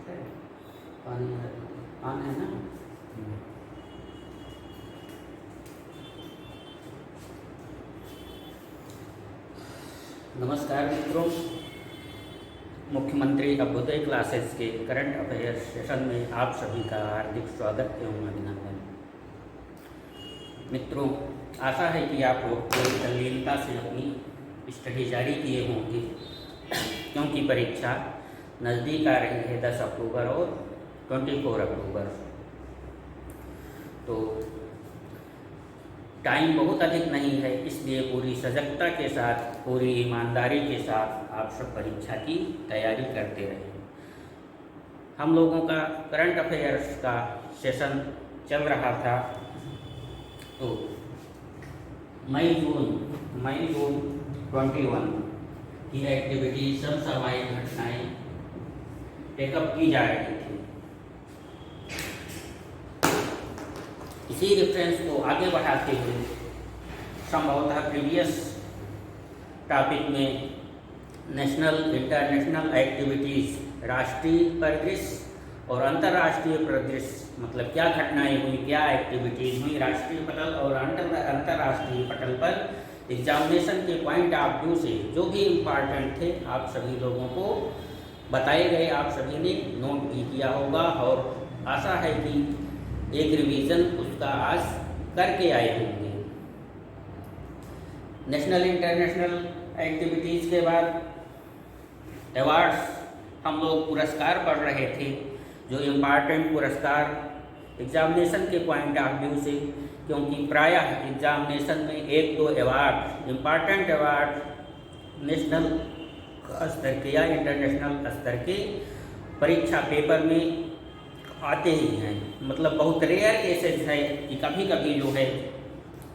है पानी ऑन है ना। नमस्कार मित्रों, मुख्यमंत्री अभ्युदय क्लासेस के करंट अफेयर्स सेशन में आप सभी का हार्दिक स्वागत एवं अभिनंदन। मित्रों, आशा है कि आप लोग पूरी तल्लीनता से अपनी स्टडी जारी किए होंगे, क्योंकि परीक्षा नज़दीक आ रही है 10 अक्टूबर और 24 अक्टूबर। तो टाइम बहुत अधिक नहीं है, इसलिए पूरी सजगता के साथ, पूरी ईमानदारी के साथ आप सब परीक्षा की तैयारी करते रहें। हम लोगों का करंट अफेयर्स का सेशन चल रहा था, तो मई जून 21 की एक्टिविटी समसामयिक घटनाएं टेकअप की जा रही थी। इसी रेफरेंस को आगे बढ़ाते हुए संभवतः प्रीवियस टॉपिक में नेशनल इंटरनेशनल एक्टिविटीज़, राष्ट्रीय परिदृश्य और अंतर्राष्ट्रीय परिदृश्य, मतलब क्या घटनाएं हुई, क्या एक्टिविटीज़ हुई राष्ट्रीय पटल और अंतर्राष्ट्रीय पटल पर एग्जामिनेशन के पॉइंट ऑफ व्यू से जो भी इम्पॉर्टेंट थे आप सभी लोगों को बताए गए, आप सभी ने नोट भी किया होगा और आशा है कि एक रिवीजन उसका आज करके आए होंगे। नेशनल इंटरनेशनल एक्टिविटीज़ के बाद अवार्ड्स, हम लोग पुरस्कार पढ़ रहे थे, जो इम्पॉर्टेंट पुरस्कार एग्जामिनेशन के पॉइंट ऑफ व्यू से, क्योंकि प्रायः एग्जामिनेशन में 1-2 अवार्ड, इम्पॉर्टेंट अवार्ड नेशनल स्तर के या इंटरनेशनल स्तर के परीक्षा पेपर में आते ही हैं। मतलब बहुत रेयर केसेस है कि कभी कभी जो है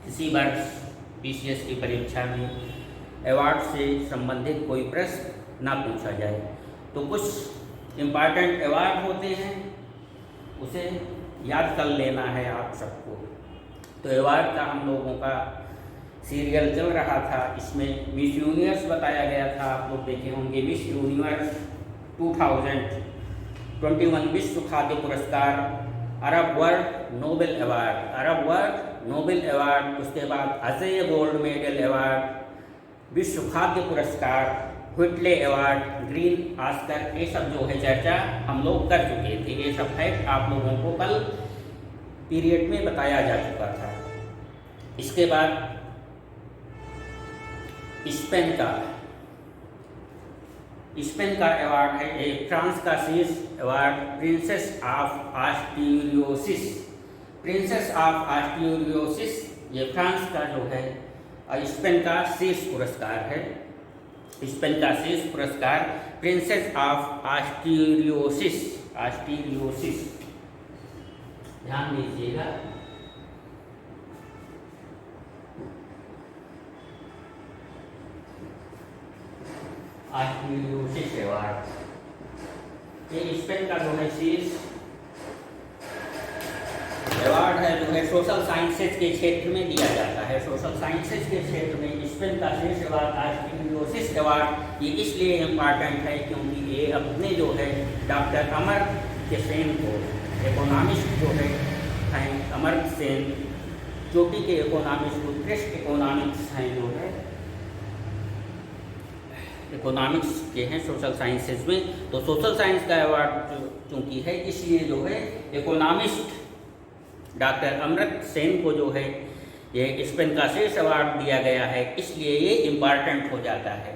किसी वर्ष PCS की परीक्षा में अवार्ड से संबंधित कोई प्रश्न ना पूछा जाए। तो कुछ इम्पॉर्टेंट अवार्ड होते हैं, उसे याद कर लेना है आप सबको। तो अवार्ड का हम लोगों का सीरियल चल रहा था, इसमें मिस यूनिवर्स बताया गया था, आप लोग देखे होंगे। मिस यूनिवर्स 2021 विश्व खाद्य पुरस्कार, अरब वर्ल्ड नोबेल अवार्ड, उसके बाद अजय गोल्ड मेडल अवार्ड, विश्व खाद्य पुरस्कार, व्हिटले अवार्ड, ग्रीन ऑस्कर, ये सब जो है चर्चा हम लोग कर चुके थे। ये सब फैक्ट आप लोगों को कल पीरियड में बताया जा चुका था। इसके बाद स्पेन का अवार्ड है, फ्रांस का शीर्ष अवार्ड प्रिंसेस ऑफ आस्ट्यूरियोसिस, ये फ्रांस का जो है स्पेन का शीर्ष पुरस्कार है। स्पेन का शीर्ष पुरस्कार प्रिंसेस ऑफ आस्ट्यूरियोसिस, ध्यान दीजिएगा। आस्ट्यूरियोसिस अवार्ड, ये स्पेन का जो है शीर्ष अवार्ड है, जो है सोशल साइंसेज के क्षेत्र में दिया जाता है। सोशल साइंसेज के क्षेत्र में स्पेन का शीर्ष अवार्ड आस्ट्यूरियोसिस अवार्ड, ये इसलिए इम्पॉर्टेंट है क्योंकि ये अपने जो है डॉक्टर अमर्त्य सेन को, इकोनॉमिस्ट जो है अमर्त्य सेन, चोटी के इकोनॉमिस्ट, उत्कृष्ट इकोनॉमिक्स हैं, जो है इकोनॉमिक्स के हैं सोशल साइंसेज में। तो सोशल साइंस का अवार्ड चूँकि है, इसलिए जो है इकोनॉमिस्ट डॉक्टर अमर्त्य सेन को जो है ये स्पेन का शीर्ष अवार्ड दिया गया है, इसलिए ये इम्पॉर्टेंट हो जाता है।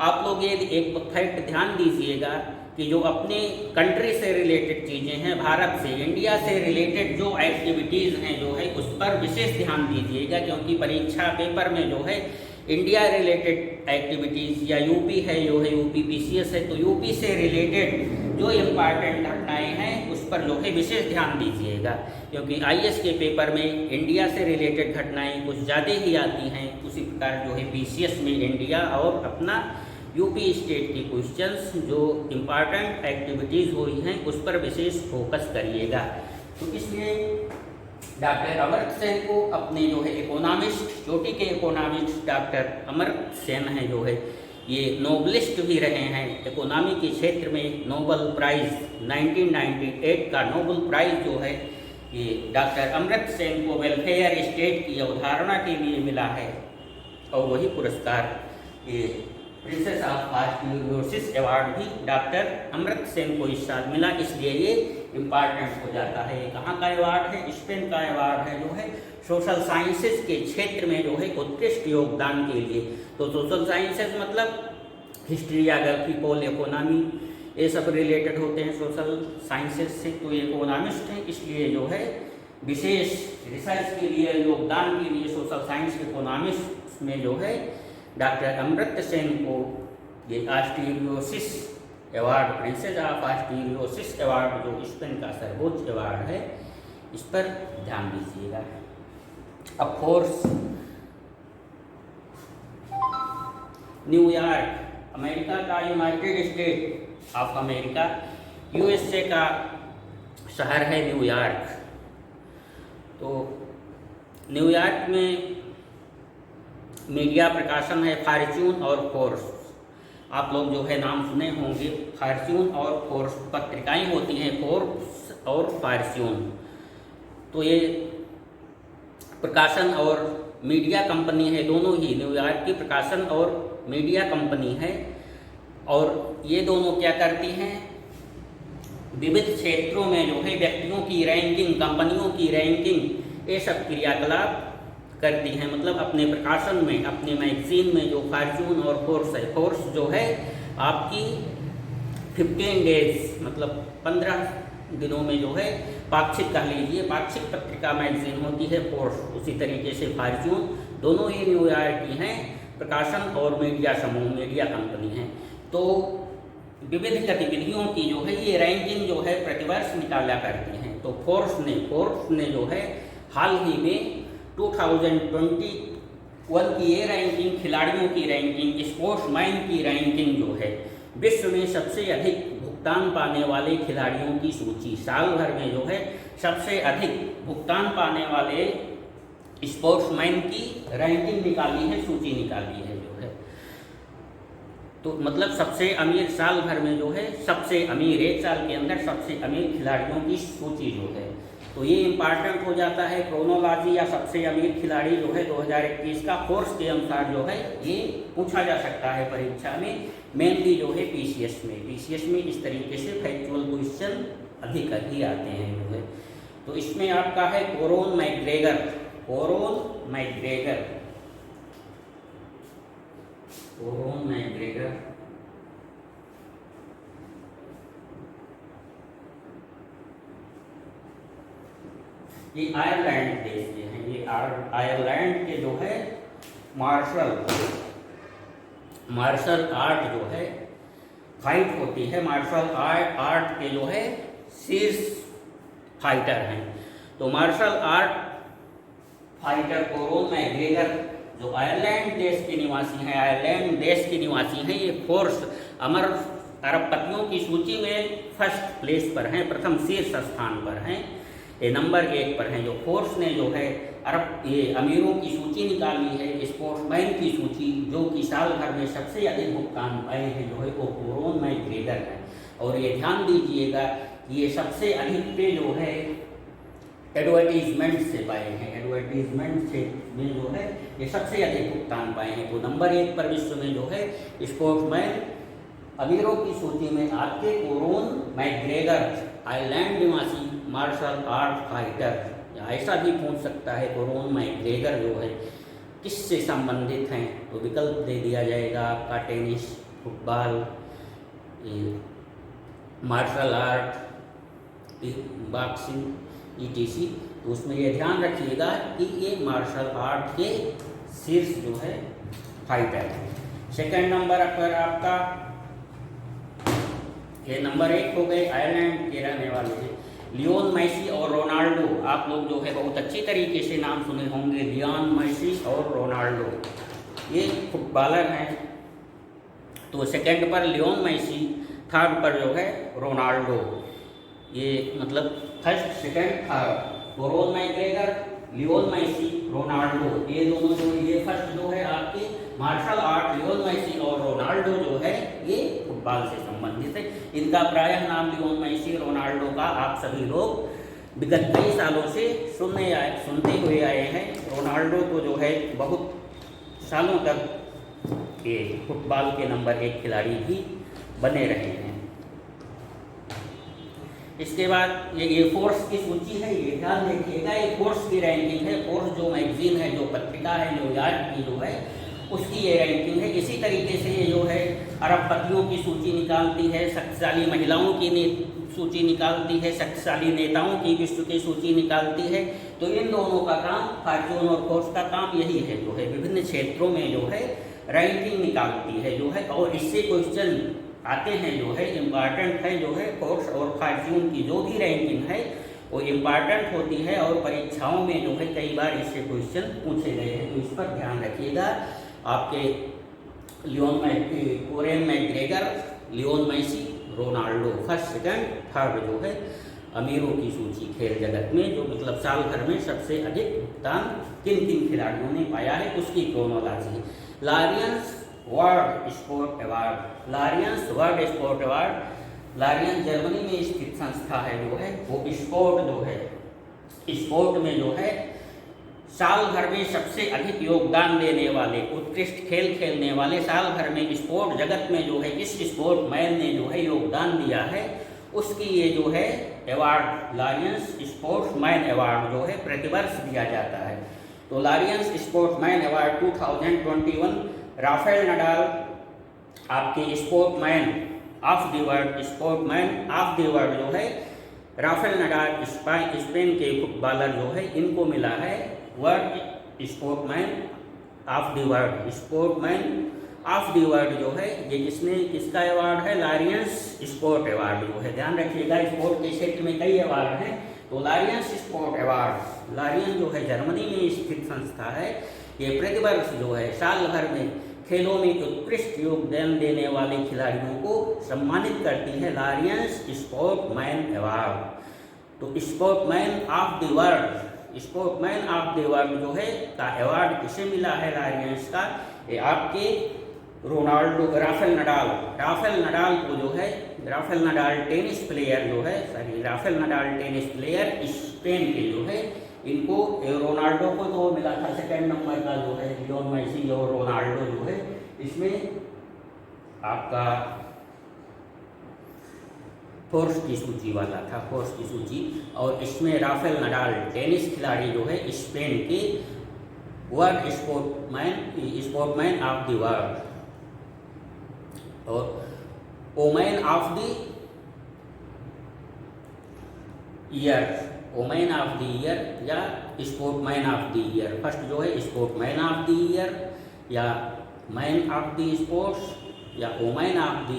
आप लोग ये एक फैक्ट ध्यान दीजिएगा कि जो अपने कंट्री से रिलेटेड चीज़ें हैं, भारत से, इंडिया से रिलेटेड जो एक्टिविटीज़ हैं जो है उस पर विशेष ध्यान दीजिएगा, क्योंकि परीक्षा पेपर में जो है इंडिया रिलेटेड एक्टिविटीज़ या यूपी है जो है, यूपी PCS है, तो यूपी से रिलेटेड जो इम्पॉर्टेंट घटनाएं हैं उस पर जो है विशेष ध्यान दीजिएगा, क्योंकि IAS के पेपर में इंडिया से रिलेटेड घटनाएं कुछ ज़्यादा ही आती हैं। उसी प्रकार जो है PCS में इंडिया और अपना यूपी स्टेट की क्वेश्चंस जो इम्पॉर्टेंट एक्टिविटीज़ हुई हैं उस पर विशेष फोकस करिएगा। तो इसलिए डॉक्टर अमर्त्य सेन को अपने जो है इकोनॉमिस्ट, चोटी के इकोनॉमिस्ट डॉक्टर अमर्त्य सेन हैं जो है, ये नोबलिस्ट भी रहे हैं। इकोनॉमी के क्षेत्र में नोबल प्राइज़ 1998 का नोबल प्राइज़ जो है ये डॉक्टर अमर्त्य सेन को वेलफेयर स्टेट की अवधारणा के लिए मिला है। और वही पुरस्कार ये प्रिंसेस ऑफ आस्ट्रियोसिस अवार्ड भी डॉक्टर अमर्त्य सेन को इस साल मिला, इसलिए ये इम्पॉर्टेंट हो जाता है। ये कहाँ का अवार्ड है? स्पेन का अवार्ड है जो है सोशल साइंसेज के क्षेत्र में जो है उत्कृष्ट योगदान के लिए। तो सोशल साइंसेज मतलब हिस्ट्री, ज्योग्राफी, पोल, इकोनॉमी, ये सब रिलेटेड होते हैं सोशल साइंसेज से। तो ये इकोनॉमिस्ट हैं, इसलिए जो है विशेष रिसर्च के लिए, योगदान के लिए सोशल साइंस इकोनॉमिस्ट में जो है डॉक्टर अमर्त्य सेन को ये आस्ट्रियोसिस अवार्ड, प्रिंसेस ऑफ आस्ट्रियोसिस अवार्ड जो स्पेन का सर्वोच्च अवार्ड है, इस पर ध्यान दीजिएगा। ऑफ कोर्स न्यूयॉर्क, अमेरिका का, United state of America, USA का शहर है न्यूयॉर्क। तो न्यूयॉर्क में मीडिया प्रकाशन है फॉर्च्यून और फोर्ब्स। आप लोग जो है नाम सुने होंगे, फॉर्च्यून और फोर्ब्स पत्रिकाएं होती हैं, फोर्ब्स और फॉर्च्यून। तो ये प्रकाशन और मीडिया कंपनी है, दोनों ही न्यूयॉर्क की प्रकाशन और मीडिया कंपनी है। और ये दोनों क्या करती हैं? विविध क्षेत्रों में जो है व्यक्तियों की रैंकिंग, कंपनियों की रैंकिंग, ये सब क्रियाकलाप करती हैं। मतलब अपने प्रकाशन में, अपने मैगजीन में जो फॉर्च्यून और फोर्ब्स है, फोर्ब्स जो है आपकी 15 डेज मतलब 15 दिनों में जो है पाक्षिक कह लीजिए, पाक्षिक पत्रिका मैगजीन होती है फोर्ब्स। उसी तरीके से फॉर्च्यून, दोनों ही न्यूयॉर्क की हैं, प्रकाशन और मीडिया समूह, मीडिया कंपनी है। तो विविध गतिविधियों की जो है ये रैंकिंग जो है प्रतिवर्ष निकाला करती हैं। तो फोर्ब्स ने जो है हाल ही में 2021 की ये रैंकिंग, खिलाड़ियों की रैंकिंग, स्पोर्ट्समैन की रैंकिंग जो है विश्व में सबसे अधिक भुगतान पाने वाले खिलाड़ियों की सूची, साल भर में जो है सबसे अधिक भुगतान पाने वाले स्पोर्ट्समैन की रैंकिंग निकाली है, सूची निकाली है जो है। तो मतलब सबसे अमीर, साल भर में जो है सबसे अमीर, एक साल के अंदर सबसे अमीर खिलाड़ियों की सूची जो है। तो ये इम्पॉर्टेंट हो जाता है। क्रोनोलॉजी या सबसे अमीर खिलाड़ी जो है 2021 का फोर्ब्स के अनुसार जो है ये पूछा जा सकता है परीक्षा में, मेनली जो है पीसीएस में इस तरीके से फैक्चुअल क्वेश्चन अधिक ही आते हैं जो है। तो इसमें आपका है कोरोन मैकग्रेगर, ये आयरलैंड देश के हैं। ये आयरलैंड के जो है मार्शल आर्ट जो है फाइट होती है, मार्शल आर्ट के जो है शीर्ष फाइटर हैं। तो मार्शल आर्ट फाइटर कोरोन मैकग्रेगर जो आयरलैंड देश के निवासी हैं, ये फोर्ब्स अमर अरबपतियों की सूची में फर्स्ट प्लेस पर हैं, प्रथम शीर्ष स्थान पर हैं, ये नंबर 1 पर हैं। जो फोर्ब्स ने जो है ये अमीरों की सूची निकाली है, स्पोर्ट्समैन की सूची, जो कि साल भर में सबसे अधिक भुगतान पाए हैं जो है वो कोरोन मैकग्रेगर है। और ये ध्यान दीजिएगा ये सबसे अधिक पे जो है एडवर्टीजमेंट से पाए हैं, एडवर्टीजमेंट से में जो है ये सबसे अधिक भुगतान पाए हैं। तो नंबर 1 पर विश्व में जो है स्पोर्ट्समैन अमीरों की सूची में आपके कोरोन मैकग्रेगर, आयरलैंड निवासी मार्शल आर्ट फाइटर, ऐसा भी पूछ सकता है कोरोन मैकग्रेगर जो है किससे संबंधित हैं। तो विकल्प दे दिया जाएगा आपका tennis, football, martial art, boxing, ETC। तो उसमें ये ध्यान रखिएगा कि ये मार्शल आर्ट के शीर्ष जो है फाइटर है। सेकंड नंबर पर आपका ये नंबर 1 हो गए, आयरलैंड के रहने वाले हैं लियोन मेसी और रोनाल्डो। आप लोग जो है बहुत अच्छी तरीके से नाम सुने होंगे, लियोन मेसी और रोनाल्डो, ये फुटबॉलर हैं। तो सेकंड पर लियोन मेसी, थर्ड पर जो है रोनाल्डो। ये मतलब फर्स्ट, सेकंड, थर्ड, कोरोन मैकग्रेगर, लियोन मेसी, रोनाल्डो, ये दोनों जो ये फर्स्ट जो है आपके मार्शल आर्ट लियोन मेसी और रोनाल्डो जो है ये फुटबॉल से संबंधित है। इनका प्रायः नाम लियोन मेसी रोनाल्डो का आप सभी लोग विगत कई सालों से सुनते हुए आए हैं। रोनाल्डो तो जो है बहुत सालों तक ये फुटबॉल के नंबर 1 खिलाड़ी भी बने रहे हैं। इसके बाद ये फोर्स की सूची है, ये ध्यान रखिएगा, ये फोर्स की रैंकिंग है। फोर्स जो मैगजीन है, जो पत्रिका है न्यूयॉर्क की जो है, उसकी ये रैंकिंग है। इसी तरीके से ये जो है अरबपतियों की सूची निकालती है, शक्तिशाली महिलाओं की सूची निकालती है, शक्तिशाली नेताओं की विश्व की सूची निकालती है। तो इन दोनों का काम, फॉर्च्यून और फोर्स का काम यही है, जो है विभिन्न क्षेत्रों में जो है रैंकिंग निकालती है जो है। और इससे क्वेश्चन आते हैं जो है, इम्पॉर्टेंट है जो है। फोर्स और फॉर्च्यून की जो भी रैंकिंग है वो इम्पॉर्टेंट होती है और परीक्षाओं में जो है कई बार इससे क्वेश्चन पूछे गए हैं, तो इस पर ध्यान रखिएगा। आपके कोरेन McGregor, Lionel Messi, Ronaldo first, second, third जो है अमीरों की सूची खेल जगत में, जो मतलब साल भर में सबसे अधिक भुगतान किन किन खिलाड़ियों ने पाया है उसकी chronology. Laureus World Sport Award, Laureus World Sport Award, Laureus Germany में स्थित संस्था है जो है, वो स्पोर्ट जो है, स्पोर्ट में जो है साल भर में सबसे अधिक योगदान देने वाले, उत्कृष्ट खेल खेलने वाले, साल भर में स्पोर्ट जगत में जो है इस स्पोर्ट मैन ने जो है योगदान दिया है, उसकी ये जो है award Laureus sports man award जो है प्रतिवर्ष दिया जाता है। तो Laureus sports man award 2021 Rafael Nadal आपके sportsman of the world, sportsman of the world जो है राफेल नडाल स्पेन के फुटबॉलर जो है, इनको मिला है world sportsman of the world, sportsman of the world जो है ये किसका अवार्ड है, लारियंस स्पोर्ट अवार्ड जो है। ध्यान रखिएगा, स्पोर्ट के क्षेत्र में कई अवार्ड हैं, तो लारियंस स्पोर्ट अवार्ड, लारियन जो है जर्मनी में स्थित संस्था है, ये प्रतिवर्ष जो है साल भर में खेलों में उत्कृष्ट योगदान देने वाले खिलाड़ियों को सम्मानित करती है, लारियंस स्पोर्टमैन अवार्ड। तो sportsman of the world, sportsman of the world जो है का अवार्ड किसे मिला है, लारियंस का, ये आपके रोनाल्डो, राफेल नडाल को जो है, राफेल नडाल टेनिस प्लेयर जो है, Rafael Nadal tennis player Spain के जो है, इनको रोनाल्डो को तो मिला था सेकंड नंबर का जो है, लियोन मेसी और रोनाल्डो जो है, इसमें आपका फोर्स की सूची वाला था, फोर्स की सूची। और इसमें राफेल नडाल टेनिस खिलाड़ी जो है स्पेन के world sportsman of the world और woman of the year, woman of the year या sportsman of the year. First जो है स्पोर्टमैन ऑफ द ईयर या मैन ऑफ द स्पोर्ट्स या ओमैन ऑफ द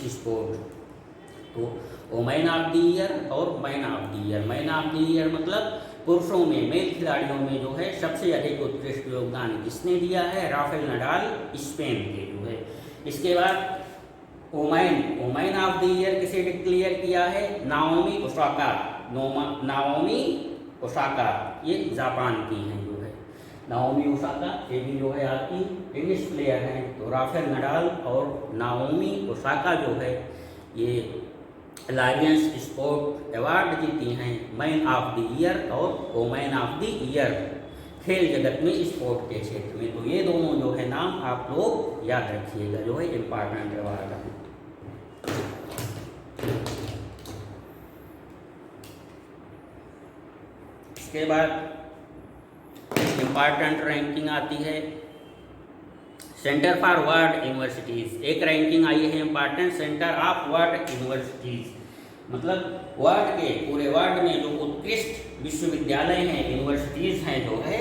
स्पोर्ट। तो woman of the year और man of the year, man of the year मतलब पुरुषों में, मेल खिलाड़ियों में जो है सबसे अधिक उत्कृष्ट योगदान किसने दिया है, राफेल नडाल स्पेन के जो है। इसके बाद ओमैन ऑफ द ईयर किसे डिक्लेयर किया है, नाओमी ओसाका, नाओमी ओसाका, ये जापान की हैं जो है, नाओमी ओसाका, ये भी जो है आपकी टेनिस प्लेयर हैं। तो राफेल नडाल और नाओमी ओसाका जो है ये लारियंस स्पोर्ट अवार्ड जीती हैं, मैन ऑफ द ईयर और ओमैन ऑफ द ईयर खेल जगत में, स्पोर्ट के क्षेत्र में। तो ये दोनों जो है नाम आप लोग याद रखिएगा, जो है इम्पॉर्टेंट अवार्ड है। इसके बाद इम्पॉर्टेंट रैंकिंग आती है सेंटर फॉर वर्ल्ड यूनिवर्सिटीज़, एक रैंकिंग आई है important, centre of world universities, मतलब वर्ल्ड के पूरे वर्ल्ड में जो उत्कृष्ट विश्वविद्यालय हैं, यूनिवर्सिटीज़ हैं जो है,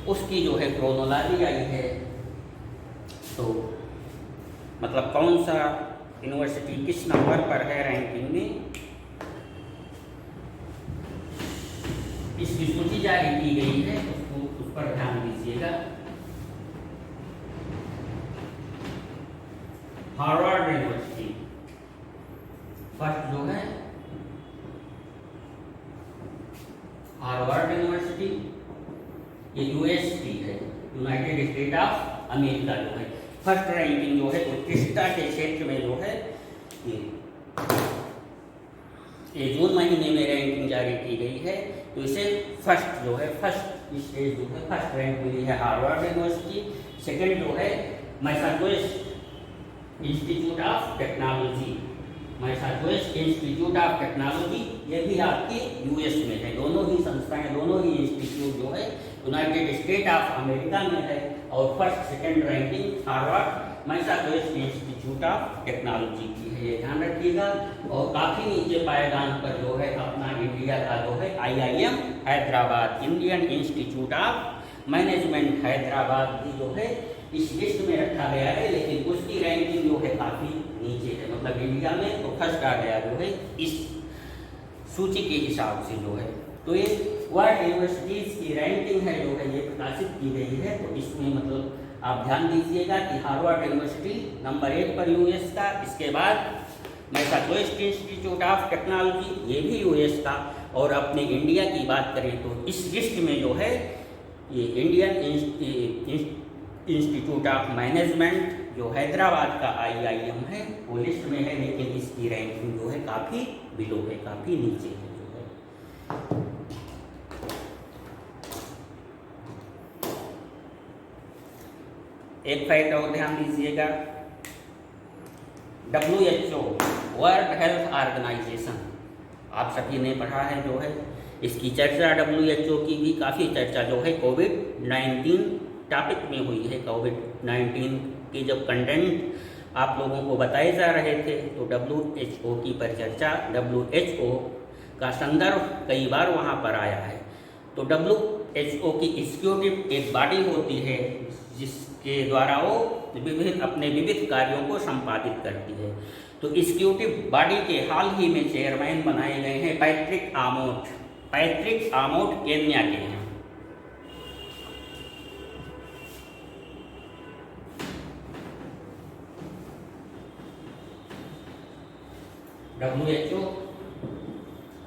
उसकी जो है क्रोनोलॉजी आई है। तो मतलब कौन सा यूनिवर्सिटी किस नंबर पर है रैंकिंग में, इसकी सूची जारी की गई है, उस पर ध्यान दीजिएगा। हार्वर्ड यूनिवर्सिटी फर्स्ट जो है, हार्वर्ड यूनिवर्सिटी ये यूएस की है, यूनाइटेड स्टेट ऑफ अमेरिका जो है फर्स्ट रैंकिंग जो है उत्कृष्टता के क्षेत्र में जो है ये जून महीने में रैंकिंग जारी की गई है। तो इसे फर्स्ट जो है फर्स्ट स्टेज जो है फर्स्ट रैंक मिली है हार्वर्ड यूनिवर्सिटी। सेकंड जो है Massachusetts institute of technology, Massachusetts institute of technology, ये भी आपके यूएस में है। दोनों ही संस्थाएं, दोनों ही इंस्टीट्यूट जो है यूनाइटेड स्टेट ऑफ अमेरिका में है। और first second ranking Harvard Massachusetts institute of technology की है, ये ध्यान रखिएगा। और काफ़ी नीचे पायदान पर जो है अपना इंडिया का जो है IIM Hyderabad, Indian institute of management Hyderabad भी जो है इस लिस्ट में रखा गया है, लेकिन उसकी रैंकिंग जो है काफ़ी नीचे है। मतलब इंडिया में तो फर्स्ट आ गया जो है इस सूची के हिसाब से जो है। तो ये वर्ल्ड यूनिवर्सिटीज़ की रैंकिंग है जो है ये प्रकाशित की गई है। तो इसमें मतलब आप ध्यान दीजिएगा कि हार्वर्ड यूनिवर्सिटी नंबर 1 पर यूएस का, इसके बाद मैसाचुसेट्स इंस्टीट्यूट ऑफ टेक्नोलॉजी ये भी यूएस का। और अपने इंडिया की बात करें तो इस लिस्ट में जो है ये इंडियन इंस्टीट्यूट ऑफ मैनेजमेंट जो हैदराबाद का IIM है वो लिस्ट में है, लेकिन इसकी रैंकिंग जो है काफ़ी बिलो है, काफ़ी नीचे है जो है। एक फैक्ट और ध्यान दीजिएगा, WHO वर्ल्ड हेल्थ ऑर्गेनाइजेशन आप सभी ने पढ़ा है जो है, इसकी चर्चा WHO की भी काफ़ी चर्चा जो है कोविड-19 टॉपिक में हुई है। कोविड-19 के जब कंटेंट आप लोगों को बताए जा रहे थे तो WHO की परिचर्चा, WHO का संदर्भ कई बार वहाँ पर आया है। तो WHO की एग्जीक्यूटिव एक बॉडी होती है जिसके द्वारा वो अपने विविध कार्यों को संपादित करती है। तो एग्जीक्यूटिव बॉडी के हाल ही में चेयरमैन बनाए गए हैं Patrick Amoth. Patrick Amoth Kenya के हैं। WHO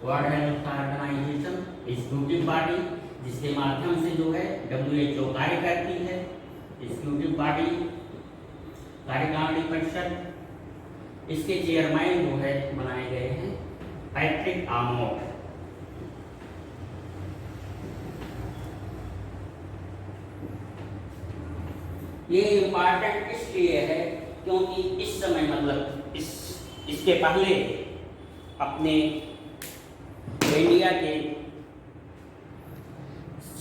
World Health Organization executive body जिसके माध्यम से जो है WHO कार्य करती है। एग्जीक्यूटिव बॉडी कार्यकारिणी परिषद, इसके चेयरमैन जो है बनाए गए हैं पैट्रिक आमोट। ये इम्पॉर्टेंट इसलिए है क्योंकि इस समय मतलब इसके पहले अपने इंडिया के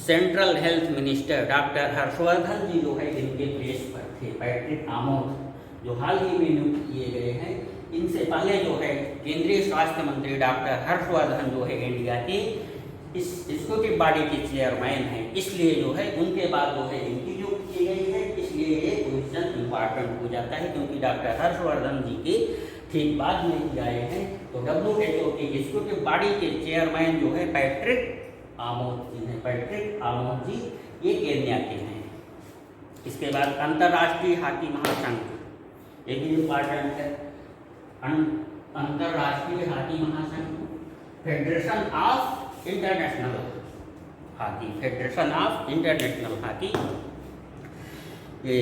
central health minister doctor Harsh Vardhan ji जो है इनके प्लेस पर थे पैट्रिक आमोट जो हाल ही में नियुक्त किए गए हैं। इनसे पहले जो है केंद्रीय स्वास्थ्य मंत्री डॉक्टर हर्षवर्धन जो है इंडिया की इस एग्जीक्यूटिव बॉडी के चेयरमैन हैं, इसलिए जो है उनके बाद जो है इनकी नियुक्त की गई है। इसलिए ये क्वेश्चन इम्पॉर्टेंट हो जाता है क्योंकि डॉक्टर हर्षवर्धन जी के ठीक बाद में ही आए हैं। तो WHO की एग्जीक्यूटिव बॉडी के चेयरमैन जो है पैट्रिक आमोट जी हैं। पैट्रिक आमोट जी ये केन्या के हैं। इसके बाद अंतर्राष्ट्रीय हॉकी महासंघ, ये भी इम्पॉर्टेंट है। अंतर्राष्ट्रीय हॉकी महासंघ, federation of International Hockey, Federation of International hockey, ये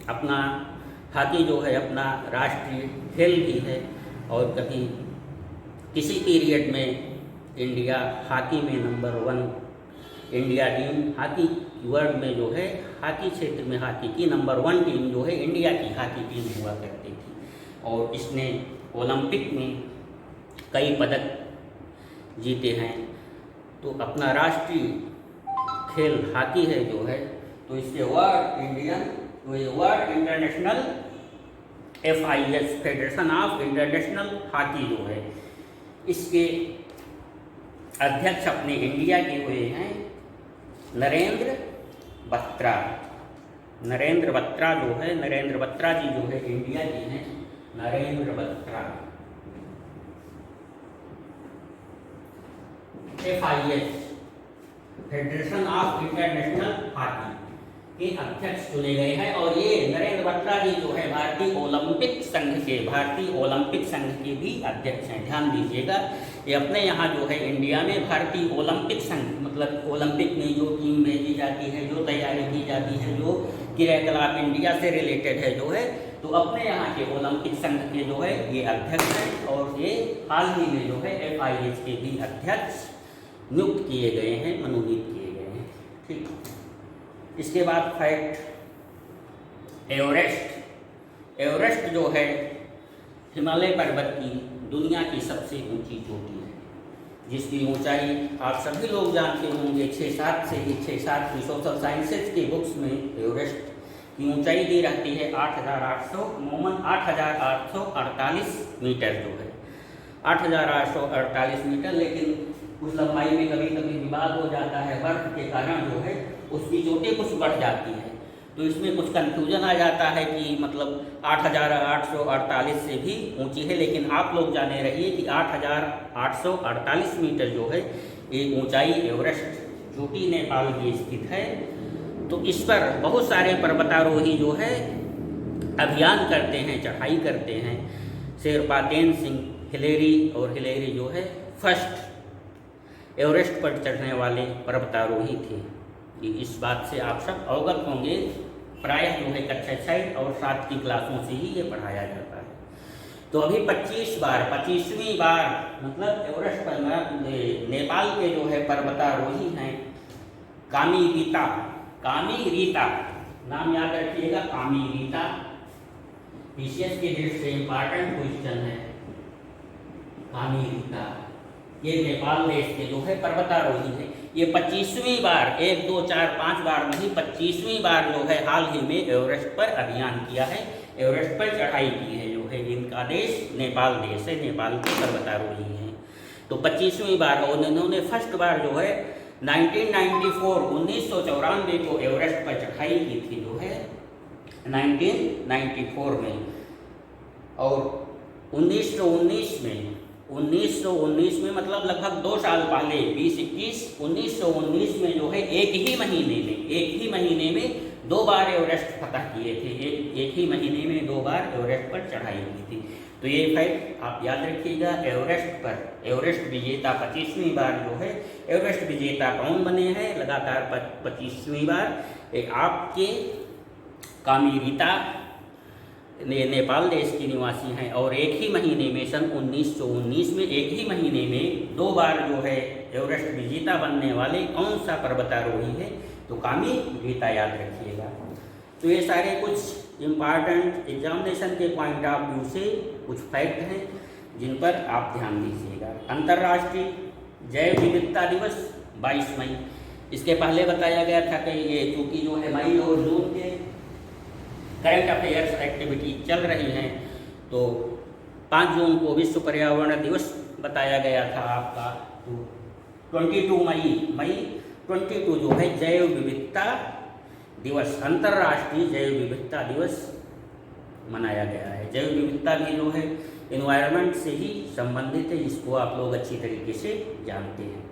अपना हॉकी जो है अपना राष्ट्रीय खेल भी है। और कभी किसी पीरियड में इंडिया हॉकी में number 1 India team hockey world में जो है हॉकी क्षेत्र में हॉकी की नंबर 1 टीम जो है इंडिया की हॉकी टीम हुआ करती थी। और इसने ओलंपिक में कई पदक जीते हैं। तो अपना राष्ट्रीय खेल हॉकी है जो है, तो इसके वर्ल्ड इंडियन तो ये world international FIH federation of International hockey जो है इसके अध्यक्ष अपने इंडिया के हुए हैं नरेंद्र बत्रा। नरेंद्र बत्रा जो है, नरेंद्र बत्रा जी जो है इंडिया के हैं, Narendra Batra. FIH federation of International hockey, के अध्यक्ष चुने गए हैं। और ये नरेंद्र बत्रा जी जो है भारतीय ओलंपिक संघ के भी अध्यक्ष हैं। ध्यान दीजिएगा, ये अपने यहाँ जो है इंडिया में भारतीय ओलंपिक संघ, मतलब ओलंपिक में जो टीम भेजी जाती है, जो तैयारी की जाती है, जो क्रियाकलाप इंडिया से रिलेटेड है जो है, तो अपने यहाँ के ओलंपिक संघ के जो है ये अध्यक्ष हैं। और ये हाल ही में जो है FIH के भी अध्यक्ष नियुक्त किए गए हैं, मनोनीत किए गए हैं। ठीक, इसके बाद फैक्ट, एवरेस्ट जो है हिमालय पर्वत की दुनिया की सबसे ऊंची चोटी है, जिसकी ऊंचाई आप सभी लोग जानते होंगे 6-7 की सोशल साइंसेज के बुक्स में एवरेस्ट की ऊंचाई दी रहती है 8,848 मीटर जो है 8,848 मीटर। लेकिन उस लंबाई में कभी कभी विवाद हो जाता है, बर्फ के कारण जो है उसकी चोटी कुछ बढ़ जाती है, तो इसमें कुछ कंफ्यूजन आ जाता है कि मतलब 8,848 से भी ऊंची है। लेकिन आप लोग जाने रहिए कि 8,848 मीटर जो है ये ऊंचाई एवरेस्ट चोटी नेपाल में स्थित है। तो इस पर बहुत सारे पर्वतारोही जो है अभियान करते हैं, चढ़ाई करते हैं। शेरपा तेन सिंह हिलेरी, और हिलेरी जो है फर्स्ट एवरेस्ट पर चढ़ने वाले पर्वतारोही थे। इस बात से आप सब अवगत होंगे, प्रायः जो है कक्षा 6 और 7 की क्लासों से ही ये पढ़ाया जाता है। तो अभी 25वीं बार मतलब एवरेस्ट पर नेपाल के जो है पर्वतारोही हैं कामी रीता, नाम याद रखिएगा, कामी रीता। पीसीएस के दृष्टि से इंपॉर्टेंट क्वेश्चन है। कामी रीता ये नेपाल देश के जो है पर्वतारोही है। ये 25वीं बार, 1, 2, 4, 5 बार नहीं, 25वीं बार जो है हाल ही में एवरेस्ट पर अभियान किया है, एवरेस्ट पर चढ़ाई की है जो है। इनका देश नेपाल देश है, नेपाल के पर्वतारोही हैं। तो 25वीं बार, और इन्होंने फर्स्ट बार जो है 1994 को एवरेस्ट पर चढ़ाई की थी जो है 1994 में। और 1919 में मतलब लगभग 2 साल पहले 1919 में जो है एक ही महीने में 2 बार एवरेस्ट फतह किए थे। एक ही महीने में 2 बार एवरेस्ट पर चढ़ाई की थी। तो ये फैक्ट आप याद रखिएगा। एवरेस्ट विजेता 25वीं बार जो है, एवरेस्ट विजेता कौन बने हैं लगातार 25वीं बार? एक आपके कामी रीता नेपाल देश की निवासी हैं। और एक ही महीने में सन 1919 में एक ही महीने में 2 बार जो है एवरेस्ट विजेता बनने वाले कौन सा पर्वतारोही है? तो कामी रीता याद रखिएगा। तो ये सारे कुछ इम्पॉर्टेंट एग्जामिनेशन के पॉइंट ऑफ व्यू से कुछ फैक्ट हैं जिन पर आप ध्यान दीजिएगा। अंतर्राष्ट्रीय जैव विविधता दिवस 22 मई। इसके पहले बताया गया था कि ये चूँकि जो है मई और जून के करंट अफेयर्स एक्टिविटी चल रही हैं, तो 5 जून को विश्व पर्यावरण दिवस बताया गया था आपका। तो 22 मई 22 जो है जैव विविधता दिवस, अंतर्राष्ट्रीय जैव विविधता दिवस मनाया गया है। जैव विविधता भी जो है एनवायरनमेंट से ही संबंधित है, जिसको आप लोग अच्छी तरीके से जानते हैं।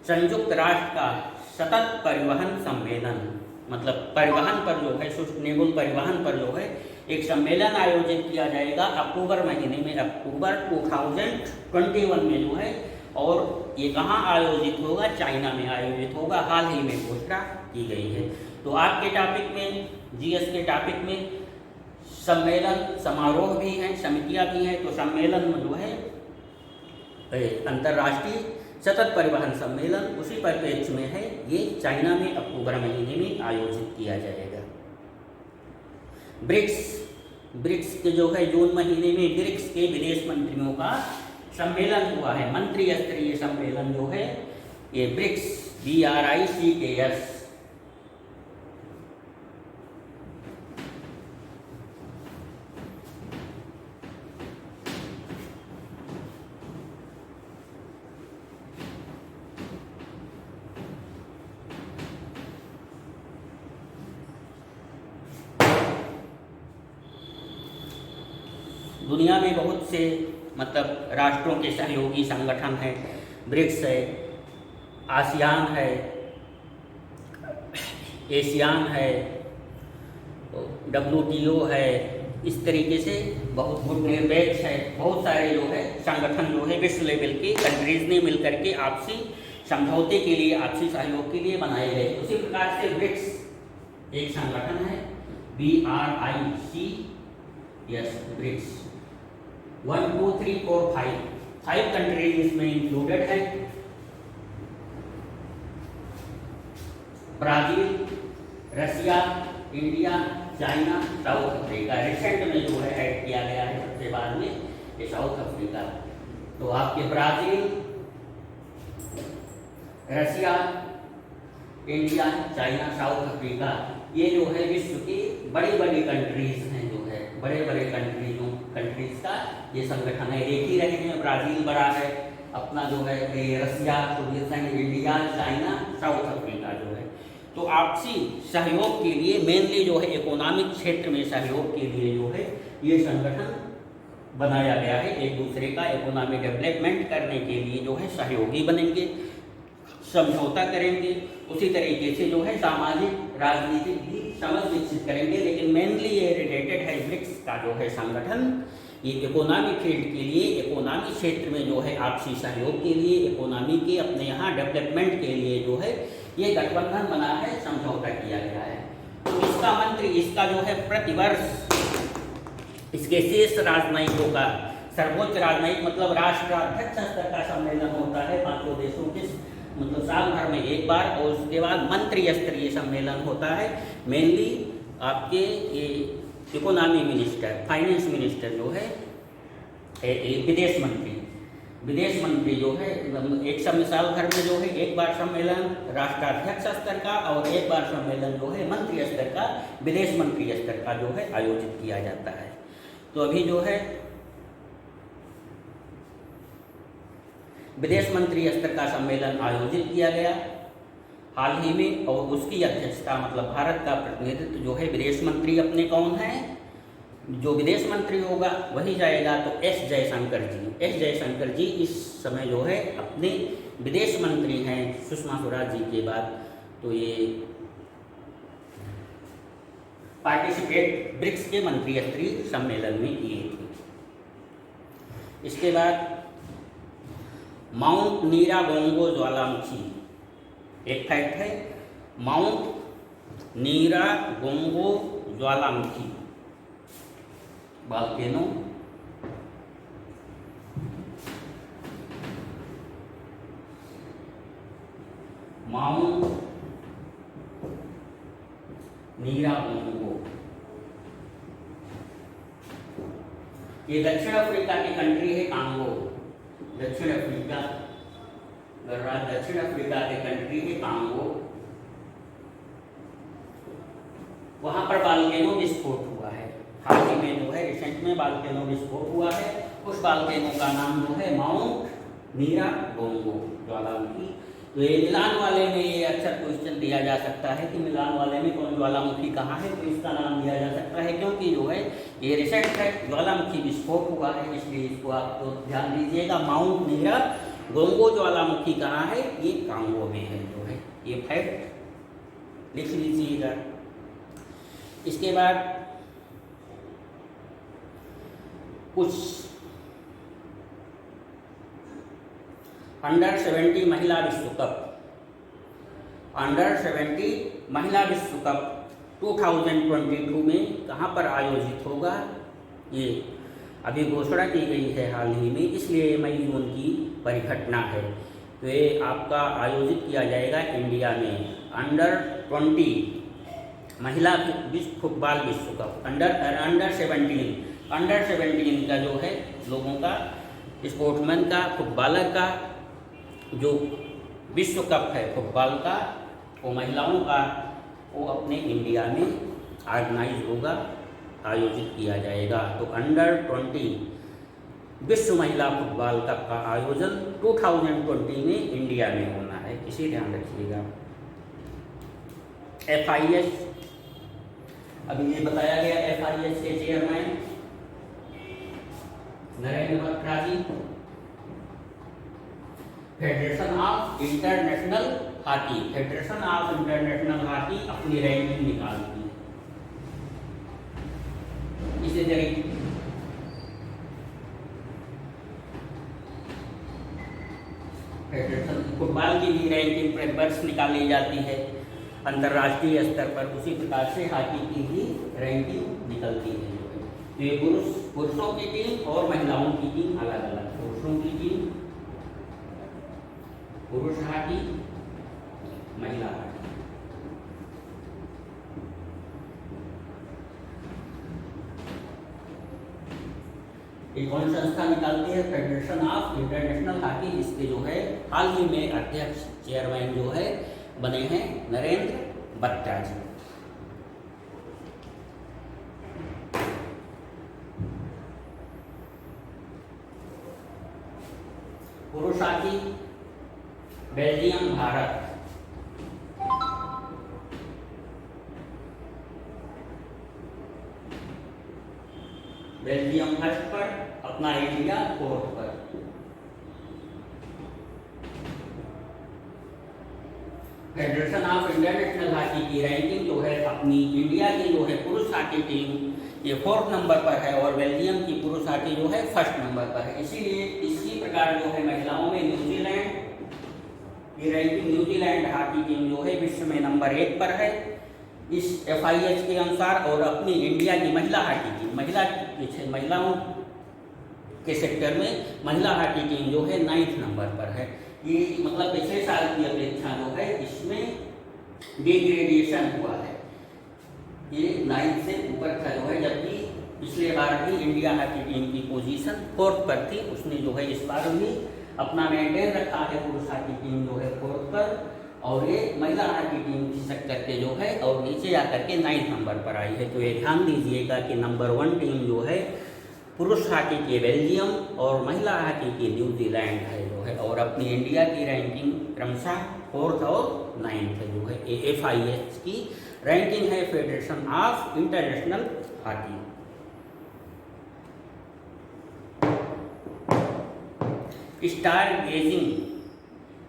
संयुक्त राष्ट्र का सतत परिवहन सम्मेलन, मतलब परिवहन पर जो है, सस्टेनेबल परिवहन पर जो है एक सम्मेलन आयोजित किया जाएगा अक्टूबर महीने में, अक्टूबर 2021 में जो है। और ये कहाँ आयोजित होगा? चाइना में आयोजित होगा। हाल ही में घोषणा की गई है। तो आपके टॉपिक में, जीएस के टॉपिक में सम्मेलन समारोह भी हैं, समितियाँ भी हैं। तो सम्मेलन में जो है अंतर्राष्ट्रीय सतत परिवहन सम्मेलन उसी परिप्रेक्ष्य में है, ये चाइना में अक्टूबर महीने में आयोजित किया जाएगा। ब्रिक्स के जो है जून महीने में ब्रिक्स के विदेश मंत्रियों का सम्मेलन हुआ है, मंत्री स्तरीय सम्मेलन जो है ये ब्रिक्स BRICS। दुनिया में बहुत से मतलब राष्ट्रों के सहयोगी संगठन हैं। ब्रिक्स है, आसियान है, एशियान है, तो WTO है, इस तरीके से बहुत गुड निरपेक्ष है, बहुत सारे जो है संगठन जो है विश्व लेवल के कंट्रीज ने मिलकर के आपसी समझौते के लिए, आपसी सहयोग के लिए बनाए गए। उसी प्रकार से ब्रिक्स एक संगठन है, BRIC, यस ब्रिक्स, 1 2 3 4 5 कंट्रीज इसमें इंक्लूडेड है। Brazil, Russia, India, China, south Africa, recent में जो है ऐड किया गया है सबसे बाद में ये साउथ अफ्रीका। तो आपके Brazil, Russia, India, China, south Africa, ये जो है विश्व की बड़ी बड़ी कंट्रीज हैं, जो है बड़े बड़े कंट्रीज का ये संगठन है। एक ही रहे हैं, ब्राजील बड़ा है अपना जो है, रशिया, सोवियत संघ, इंडिया, चाइना, साउथ अफ्रीका जो है। तो आपसी सहयोग के लिए मेनली जो है इकोनॉमिक क्षेत्र में सहयोग के लिए जो है ये संगठन बनाया गया है। एक दूसरे का इकोनॉमिक डेवलपमेंट करने के लिए जो है सहयोगी बनेंगे, समझौता करेंगे, उसी तरीके से जो है सामाजिक राजनीतिक भी समझ विकसित करेंगे। लेकिन मेनली ये रिलेटेड है ब्रिक्स का जो है संगठन, ये इकोनॉमिक फील्ड के लिए, इकोनॉमिक क्षेत्र में जो है आपसी सहयोग के लिए, इकोनॉमी के अपने यहाँ डेवलपमेंट के लिए जो है ये गठबंधन बना है, समझौता किया गया है। तो इसका मंत्र, इसका जो है प्रतिवर्ष इसके शीर्ष राजनयिकों का, सर्वोच्च राजनयिक मतलब राष्ट्राध्यक्ष स्तर का सम्मेलन होता है 5 देशों के, मतलब साल भर में एक बार, और उसके बाद मंत्री स्तरीय सम्मेलन होता है। मेनली आपके ये इकोनॉमी मिनिस्टर, फाइनेंस मिनिस्टर जो है, विदेश मंत्री जो है, एक साल भर में जो है एक बार सम्मेलन राष्ट्राध्यक्ष स्तर का, और एक बार सम्मेलन जो है मंत्री स्तर का, विदेश मंत्री स्तर का जो है आयोजित किया जाता है। तो अभी जो है विदेश मंत्री स्तर का सम्मेलन आयोजित किया गया हाल ही में, और उसकी अध्यक्षता मतलब भारत का प्रतिनिधित्व जो है विदेश मंत्री अपने कौन है, जो विदेश मंत्री होगा वही जाएगा, तो एस जयशंकर जी इस समय जो है अपने विदेश मंत्री हैं सुषमा स्वराज जी के बाद। तो ये पार्टिसिपेट ब्रिक्स के मंत्री स्तरीय सम्मेलन में किए थे। इसके बाद माउंट नीरागोंगो ज्वालामुखी, एक फैक्ट है, माउंट नीरागोंगो ज्वालामुखी वोल्केनो, माउंट नीरागोंगो, ये दक्षिण अफ्रीका की कंट्री है कांगो, दक्षिण अफ्रीका, दक्षिण अफ्रीका के कंट्री है कांगो। वहां पर वोल्केनो विस्फोट हुआ है हाल ही में, जो है रिसेंट में वोल्केनो विस्फोट हुआ है। उस वोल्केनो का नाम जो है माउंट नीरागोंगो ज्वालामुखी। तो ये मिलान वाले में ये अक्सर क्वेश्चन दिया जा सकता है कि मिलान वाले में कौन ज्वालामुखी कहाँ है, तो इसका नाम दिया जा सकता है क्योंकि जो है ये रिसेंट है, ज्वालामुखी विस्फोट हुआ है, इसलिए इसको आप तो ध्यान दीजिएगा। माउंट नीरागोंगो ज्वालामुखी कहाँ है, ये कांगो में है, जो है ये फैक्ट लिख लीजिएगा। इसके बाद कुछ अंडर 70 महिला विश्व कप, अंडर 70 महिला विश्व कप 2022 में कहाँ पर आयोजित होगा, ये अभी घोषणा की गई है हाल ही में, इसलिए मई जून की परिघटना है। तो ये आपका आयोजित किया जाएगा इंडिया में। अंडर 20 महिला फुटबॉल विश्व कप, अंडर 17 का जो है लोगों का, स्पोर्ट्समैन का, फुटबॉलर का जो विश्व कप है फुटबॉल का, वो महिलाओं का, वो अपने इंडिया में ऑर्गेनाइज होगा, आयोजित किया जाएगा। तो अंडर 20 विश्व महिला फुटबॉल कप का आयोजन 2020 में इंडिया में होना है, इसे ध्यान रखिएगा। FIS, अभी ये बताया गया, FIS के chairman Narendra Batra ji, Federation of International Hockey, Federation of International Hockey अपनी रैंकिंग निकालती है। इसी तरीके फेडरेशन फुटबॉल की भी रैंकिंग वर्ष निकाली जाती है अंतर्राष्ट्रीय स्तर पर, उसी प्रकार से हॉकी की भी रैंकिंग निकलती है। तो ये पुरुषों की टीम और महिलाओं की टीम अलग अलग, पुरुषों की टीम पुरुष हॉकी, महिला हॉकी। ये कौन संस्था निकालती है? फेडरेशन ऑफ इंटरनेशनल हॉकी, जिसके जो है हाल ही में अध्यक्ष चेयरमैन जो है बने हैं नरेंद्र बत्रा जी। पुरुष hockey Belgium Bharat, Belgium first पर, अपना इंडिया फोर्थ पर। फेडरेशन ऑफ इंटरनेशनल हॉकी की रैंकिंग जो है अपनी इंडिया की जो है पुरुष हॉकी टीम ये 4th नंबर पर है और बेल्जियम की पुरुष हॉकी जो है 1st नंबर पर है। इसीलिए इसी प्रकार जो है महिलाओं में न्यूजीलैंड की रैंकिंग, न्यूजीलैंड हॉकी टीम जो है विश्व में नंबर 1 पर है इस FIH के अनुसार, और अपनी इंडिया की महिला हॉकी टीम, महिलाओं के सेक्टर में महिला हॉकी टीम जो है 9th नंबर पर है। ये मतलब पिछले साल की अपेक्षा जो है इसमें डिग्रेडेशन हुआ है, ये 9th से ऊपर का जो है, जबकि पिछले बार भी इंडिया हॉकी टीम की पोजीशन 4th पर थी, उसने जो है इस बार भी अपना मेंटेन रखा है। पुरुष हॉकी टीम जो है 4th पर और ये महिला हॉकी टीम खिसक करके जो है और नीचे आकर के 9th नंबर पर आई है। तो ये ध्यान दीजिएगा कि नंबर 1 टीम जो है पुरुष हॉकी की बेल्जियम और महिला हॉकी की न्यूजीलैंड है जो है, और अपनी इंडिया की रैंकिंग क्रमशः 4th और 9th जो है। FIH की रैंकिंग है Federation of International Hockey. Star gazing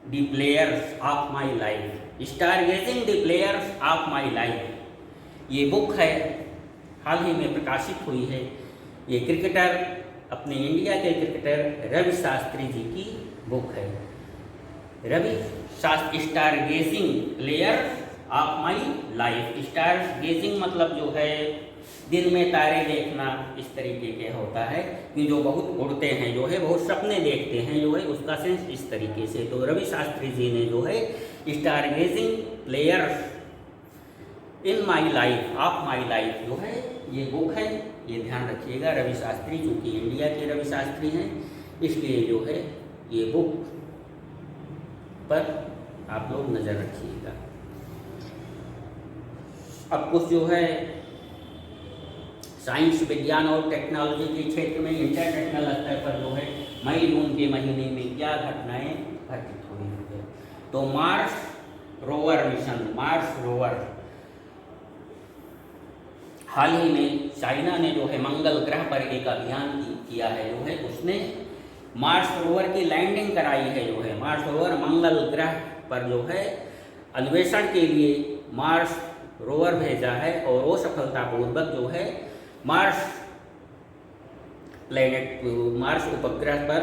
the players of my life, star gazing the players of my life, ये बुक है, हाल ही में प्रकाशित हुई है। ये क्रिकेटर, अपने इंडिया के क्रिकेटर रवि शास्त्री जी की बुक है। Ravi Shastri, star gazing player of my life. Star gazing मतलब जो है दिन में तारे देखना, इस तरीके के होता है कि जो बहुत उड़ते हैं जो है, बहुत सपने देखते हैं जो है, उसका सेंस इस तरीके से। तो रवि शास्त्री जी ने जो है star gazing players in my life of my life जो है ये बुक है, ये ध्यान रखिएगा। रवि शास्त्री चूँकि इंडिया के रवि शास्त्री हैं, इसलिए जो है ये बुक पर आप लोग नज़र रखिएगा। अब कुछ जो है साइंस, विज्ञान और टेक्नोलॉजी के क्षेत्र में इंटरनेशनल स्तर पर जो है मई जून के महीने में क्या घटनाएं घटित हुई हैं। तो Mars rover mission, Mars rover, हाल ही में चाइना ने जो है मंगल ग्रह पर एक अभियान किया है जो है, उसने मार्स रोवर की लैंडिंग कराई है जो है। मार्स रोवर मंगल ग्रह पर जो है अन्वेषण के लिए मार्स रोवर भेजा है और वो सफलतापूर्वक जो है मार्स प्लेनेट, मार्स उपग्रह पर,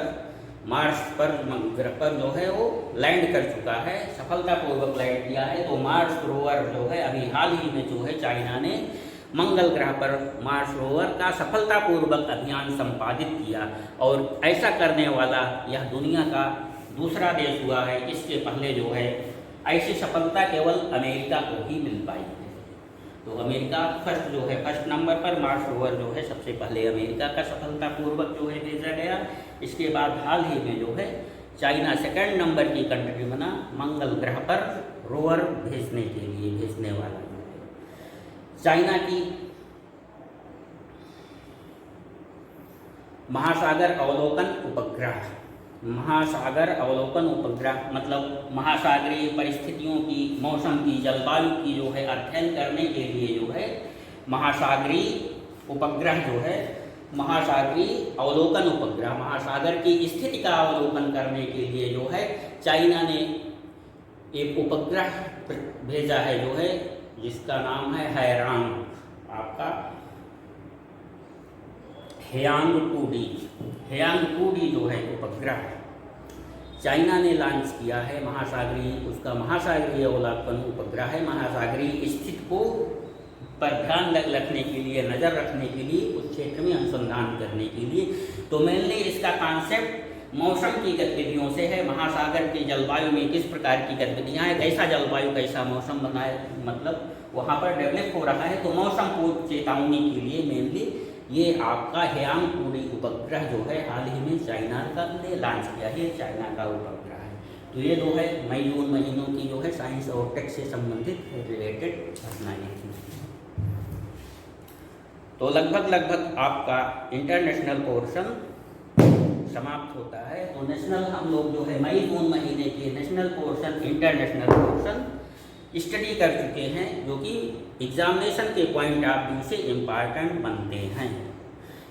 मार्स पर ग्रह पर जो है वो लैंड कर चुका है, सफलतापूर्वक लैंड किया है। तो मार्स रोवर जो है अभी हाल ही में जो है चाइना ने मंगल ग्रह पर मार्स रोवर का सफलतापूर्वक अभियान संपादित किया, और ऐसा करने वाला यह दुनिया का दूसरा देश हुआ है। इसके पहले जो है ऐसी सफलता केवल अमेरिका को ही मिल पाई है। तो अमेरिका फर्स्ट जो है, 1st नंबर पर मार्स रोवर जो है सबसे पहले अमेरिका का सफलतापूर्वक जो है भेजा गया। इसके बाद हाल ही में जो है चाइना 2nd नंबर की कंट्री बना मंगल ग्रह पर रोवर भेजने के लिए, भेजने वाला चाइना की महासागर अवलोकन उपग्रह। महासागर अवलोकन उपग्रह मतलब महासागरीय परिस्थितियों की, मौसम की, जलवायु की जो है अध्ययन करने के लिए जो है महासागरीय उपग्रह जो है, महासागरीय अवलोकन उपग्रह, महासागर की स्थिति का अवलोकन करने के लिए जो है चाइना ने एक उपग्रह भेजा है जो है, जिसका नाम है हैरांग, आपका हेयांग 2D। हेयांग 2D जो है उपग्रह चाइना ने लॉन्च किया है। महासागरीय, उसका महासागरीय अवलोकन उपग्रह है। महासागरीय स्थिति को पर ध्यान रखने के लिए, नज़र रखने के लिए, उस क्षेत्र में अनुसंधान करने के लिए। तो मेनली इसका कॉन्सेप्ट मौसम की गतिविधियों से है। महासागर की जलवायु में किस प्रकार की गतिविधियाँ हैं, कैसा जलवायु, कैसा मौसम बनाए, मतलब वहाँ पर डेवलप हो रहा है। तो मौसम को चेतावनी के लिए मेनली ये आपका हेयांग 2D उपग्रह जो है हाल ही में चाइना का ने लॉन्च किया है। चाइना का उपग्रह है। तो ये जो है मई जून महीनों की जो है साइंस और टेक से संबंधित रिलेटेड घटनाएँ थी। तो लगभग आपका इंटरनेशनल पोर्शन समाप्त होता है। तो नेशनल हम लोग जो है मई जून महीने के national portion, international portion study कर चुके हैं, जो कि एग्जामिनेशन के पॉइंट ऑफ व्यू से इम्पॉर्टेंट बनते हैं।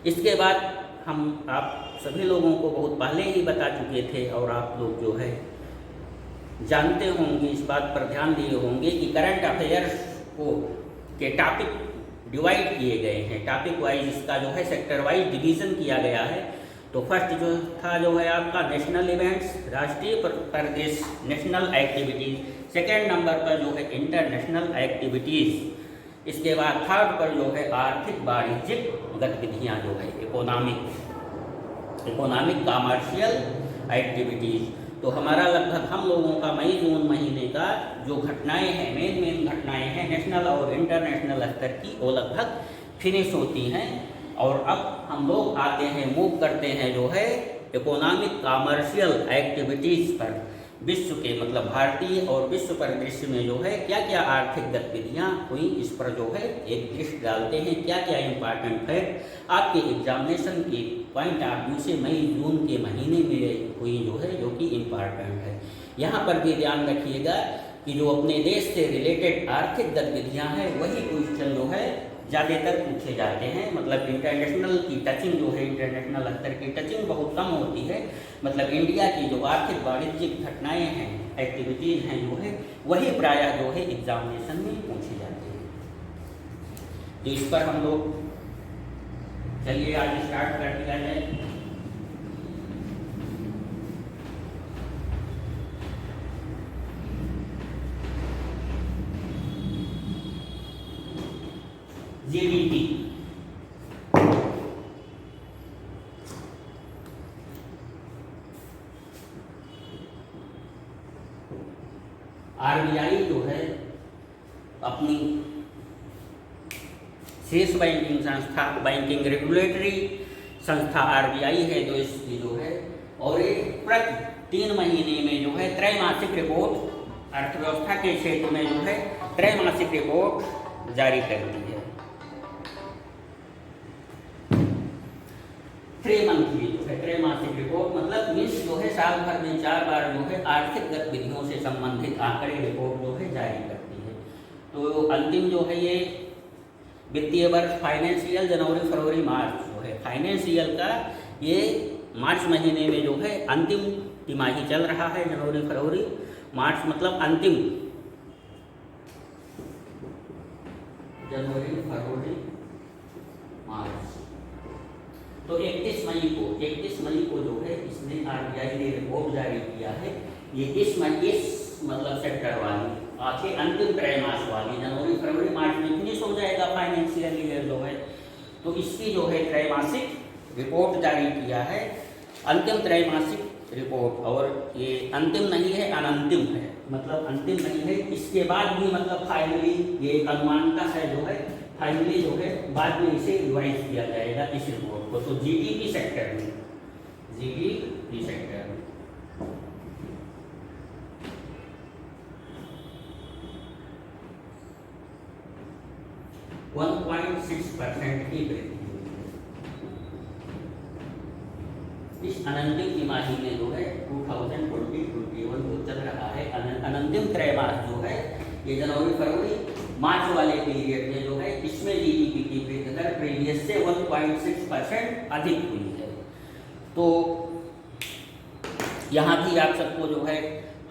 इसके बाद हम आप सभी लोगों को बहुत पहले ही बता चुके थे, और आप लोग जो है जानते होंगे, इस बात पर ध्यान दिए होंगे कि करंट अफेयर्स को के टॉपिक डिवाइड किए गए हैं। टॉपिक वाइज इसका जो है सेक्टर वाइज डिवीज़न किया गया है। तो फर्स्ट जो था जो है आपका नेशनल इवेंट्स, राष्ट्रीय प्रदेश नेशनल एक्टिविटीज़। सेकेंड नंबर पर जो है इंटरनेशनल एक्टिविटीज़। इसके बाद थर्ड पर जो है आर्थिक वाणिज्यिक गतिविधियाँ जो है इकोनॉमिक कॉमर्शियल एक्टिविटीज़। तो हमारा लगभग हम लोगों का मई जून महीने का जो घटनाएं हैं, मेन घटनाएं हैं नेशनल और इंटरनेशनल स्तर की, वो लगभग फिनिश होती हैं। और अब हम लोग आते हैं, मूव करते हैं जो है इकोनॉमिक कॉमर्शियल एक्टिविटीज़ पर। विश्व के मतलब भारतीय और विश्व परिदृश्य में जो है क्या क्या आर्थिक गतिविधियाँ हुई, इस पर जो है एक लिस्ट डालते हैं। क्या क्या इम्पॉर्टेंट फैक्ट आपके एग्जामिनेशन के पॉइंट ऑफ व्यू से मई जून के महीने में हुई जो है, जो कि इम्पॉर्टेंट है। यहाँ पर भी ध्यान रखिएगा कि जो अपने देश से रिलेटेड आर्थिक गतिविधियाँ हैं, वही क्वेश्चन जो है ज़्यादातर पूछे जाते हैं। मतलब इंटरनेशनल की टचिंग जो है, इंटरनेशनल स्तर की टचिंग बहुत कम होती है। मतलब इंडिया की जो आर्थिक वाणिज्यिक घटनाएं हैं, एक्टिविटीज़ हैं जो है, वही प्रायः जो है एग्जामिनेशन में पूछी जाती है। तो इस पर हम लोग चलिए आज स्टार्ट कर दिया जाए। जीडीपी आरबीआई जो है अपनी शीर्ष बैंकिंग संस्था, बैंकिंग रेगुलेटरी संस्था आरबीआई है जो इसकी जो है, और एक प्रति 3 महीने में जो है त्रैमासिक रिपोर्ट अर्थव्यवस्था के क्षेत्र में जो है त्रैमासिक रिपोर्ट जारी करती है। 3 मंथली जो है त्रैमासिक रिपोर्ट, मतलब मीन्स जो है साल भर में 4 बार जो है आर्थिक गतिविधियों से संबंधित आंकड़े रिपोर्ट जो है जारी करती है। तो अंतिम जो है ये वित्तीय वर्ष फाइनेंशियल जनवरी फरवरी मार्च जो है फाइनेंशियल का, ये मार्च महीने में जो है अंतिम तिमाही चल रहा है। जनवरी फरवरी मार्च मतलब अंतिम, जनवरी फरवरी मार्च। तो 31 मई को जो है इसने आरबीआई ने रिपोर्ट जारी किया है। ये इस मतलब सेक्टर वाली आखिर अंतिम त्रैमास वाली, जनवरी फरवरी मार्च में फिनिश हो जाएगा फाइनेंशियल ईयर जो है। तो इसकी जो है त्रैमासिक रिपोर्ट जारी किया है, अंतिम त्रैमासिक रिपोर्ट। और ये अंतिम नहीं है, अनंतिम है, मतलब अंतिम नहीं है। इसके बाद भी मतलब फाइनली ये अनुमानता है जो है, फाइनली जो है बाद में इसे रिवाइज किया जाएगा इस रिपोर्ट को। तो जीडीपी सेक्टर में 1.6% की वृद्धि इस अनंतिम तिमाही में जो है 2020-21 जो चल रहा है, अनंतिम त्रैमास जो है ये जनवरी फरवरी मार्च वाले पीरियड में जो है, इसमें जीडीपी की वृद्धि दर प्रीवियस से 1.6% अधिक हुई है। तो यहाँ भी आप सबको जो है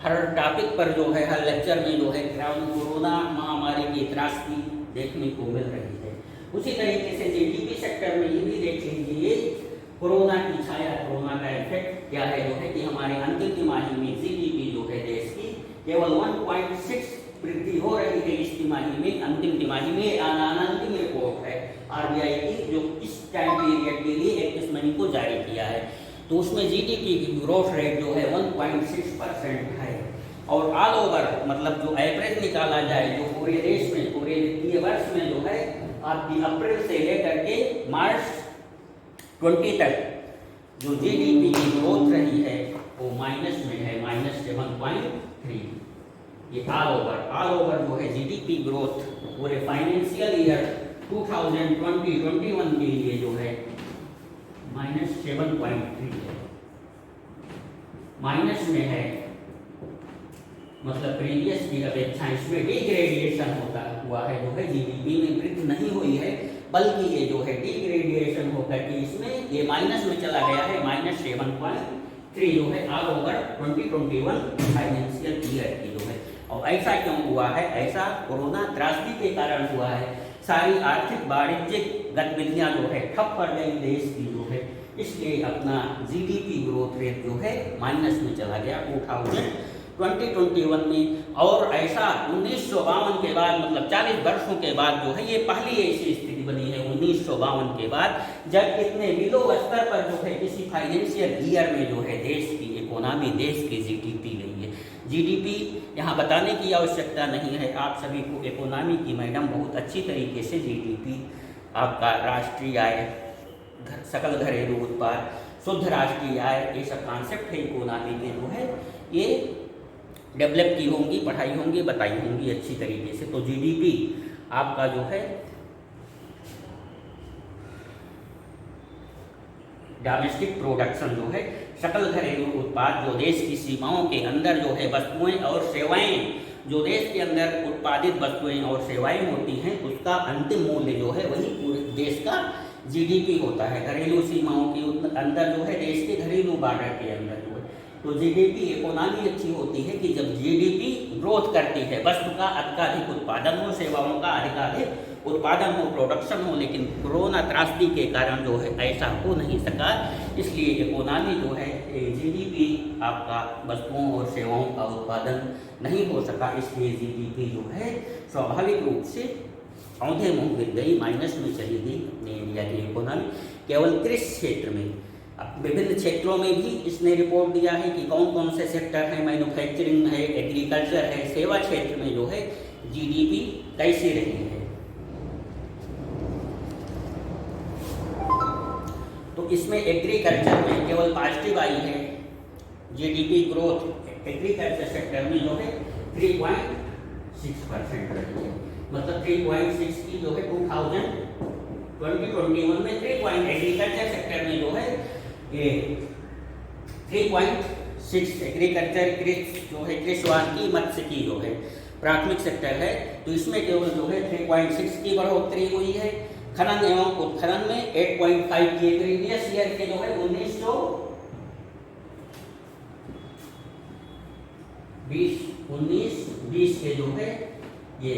हर टॉपिक पर जो है, हर लेक्चर में जो है कोरोना महामारी की त्रासदी देखने को मिल रही है। उसी तरीके से जीडीपी सेक्टर में ये भी देख लीजिए, कोरोना की छाया, कोरोना का इफेक्ट क्या है जो है कि हमारे अंतिम तिमाही में जीडीपी जो है देश की केवल 1.6 वृद्धि हो रही है इस तिमाही में, अंतिम तिमाही में। अंतिम रिपोर्ट है आरबीआई की जो इस टाइम पीरियड के लिए 31 मई को जारी किया है, तो उसमें जीडीपी की ग्रोथ रेट जो है 1.6% है। और ऑल ओवर मतलब जो एवरेज निकाला जाए जो पूरे देश में, पूरे वित्तीय वर्ष में जो है आपकी अप्रैल से लेकर के मार्च 20 तक जो जीडीपी की ग्रोथ रही है वो माइनस में है, -7.3। ये ऑल ओवर जो है जीडीपी ग्रोथ पूरे फाइनेंशियल ईयर 2020-21 के लिए जो है -7.3 है, माइनस में है। मतलब प्रीवियस की अपेक्षा इसमें डिग्रेडिएशन होता हुआ है जो है, जीडीपी में वृद्धि नहीं हुई है, बल्कि ये जो है डिग्रेडिएशन होकर के इसमें ये माइनस में चला गया है, -7.3 जो है ऑल ओवर 2021 फाइनेंशियल ईयर की जो है। और ऐसा क्यों हुआ है? ऐसा कोरोना त्रासदी के कारण हुआ है। सारी आर्थिक वाणिज्यिक गतिविधियां जो है ठप पड़ गई देश की जो है, इसलिए अपना जीडीपी ग्रोथ रेट जो है माइनस में चला गया 2021 में। और ऐसा 1952 के बाद, मतलब 40 वर्षों के बाद जो है ये पहली ऐसी स्थिति बनी है 1952 के बाद, जब इतने बिलो स्तर पर जो है किसी फाइनेंशियल ईयर में जो है देश की इकोनॉमी, देश की जीडीपी गई है। जीडीपी यहाँ बताने की आवश्यकता नहीं है, आप सभी को इकोनॉमी की मैडम बहुत अच्छी तरीके से जीडीपी आपका राष्ट्रीय आय, सकल घरेलू उत्पाद, शुद्ध राष्ट्रीय आय, ये सब कॉन्सेप्ट है इकोनॉमी के जो है ये डेवलप की होंगी, पढ़ाई होंगी, बताई होंगी अच्छी तरीके से। तो जीडीपी आपका जो है डोमेस्टिक प्रोडक्शन जो है, सकल घरेलू उत्पाद, जो देश की सीमाओं के अंदर जो है वस्तुएं और सेवाएं, जो देश के अंदर उत्पादित वस्तुएं और सेवाएं होती हैं, उसका अंतिम मूल्य जो है वही पूरे देश का जीडीपी होता है। घरेलू सीमाओं के अंदर जो है, देश के घरेलू बॉर्डर के अंदर जो है, तो जीडीपी इकोनॉमी अच्छी होती है कि जब जीडीपी ग्रोथ करती है, वस्तु का अधिकाधिक उत्पादन हो, सेवाओं का अधिकाधिक उत्पादन हो, प्रोडक्शन हो। लेकिन कोरोना त्रासदी के कारण जो है ऐसा हो नहीं सका, इसलिए इकोनॉमी जो है जीडीपी आपका वस्तुओं और सेवाओं का उत्पादन नहीं हो सका, इसलिए जीडीपी जो है स्वाभाविक रूप से औंधे मुंह गिर गई, माइनस में चली गई अपने इंडिया की इकोनॉमी। केवल कृषि क्षेत्र में, विभिन्न क्षेत्रों में भी इसने रिपोर्ट दिया है कि कौन कौन से सेक्टर हैं, मैन्युफैक्चरिंग है, एग्रीकल्चर है, सेवा क्षेत्र में जो है जीडीपी कैसी रही है। तो इसमें एग्रीकल्चर में केवल पॉजिटिव आई है जीडीपी ग्रोथ, एग्रीकल्चर सेक्टर में जो है 3.6% रही है। मतलब 3.6 की जो है 2021 में 3. एग्रीकल्चर सेक्टर में जो है ये 3.6 एग्रीकल्चर, कृषि जो है कृषि मत्स्य की जो है प्राथमिक सेक्टर है, तो इसमें केवल जो है 3.6 की बढ़ोतरी हुई है। खनन एवं उत्खनन में 8.5 की प्रीवियस ईयर के जो है 1920 के जो है ये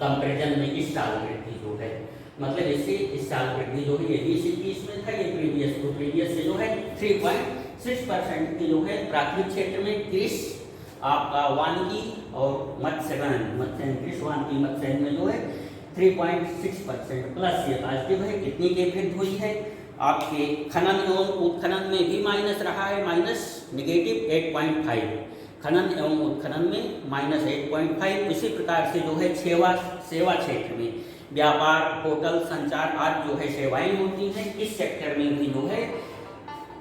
कंपैरिजन में इस साल वृद्धि जो है, मतलब इससे इस साल वृद्धि जो है ये 2021 में था, ये प्रीवियस से जो है 3.6% की जो है प्राथमिक क्षेत्र में कृषि आपका वानिकी और मत्स्य कृषि वानिकी मत्स्य में जो है 3.6% प्लस ये पॉजिटिव है। कितनी की वृद्धि हुई है? आपके खनन एवं उत्खनन में भी माइनस रहा है, -8.5, खनन एवं उत्खनन में -8.5। इसी प्रकार से जो है सेवा क्षेत्र में व्यापार, होटल, संचार आदि जो है सेवाएं होती हैं, इस सेक्टर में भी जो है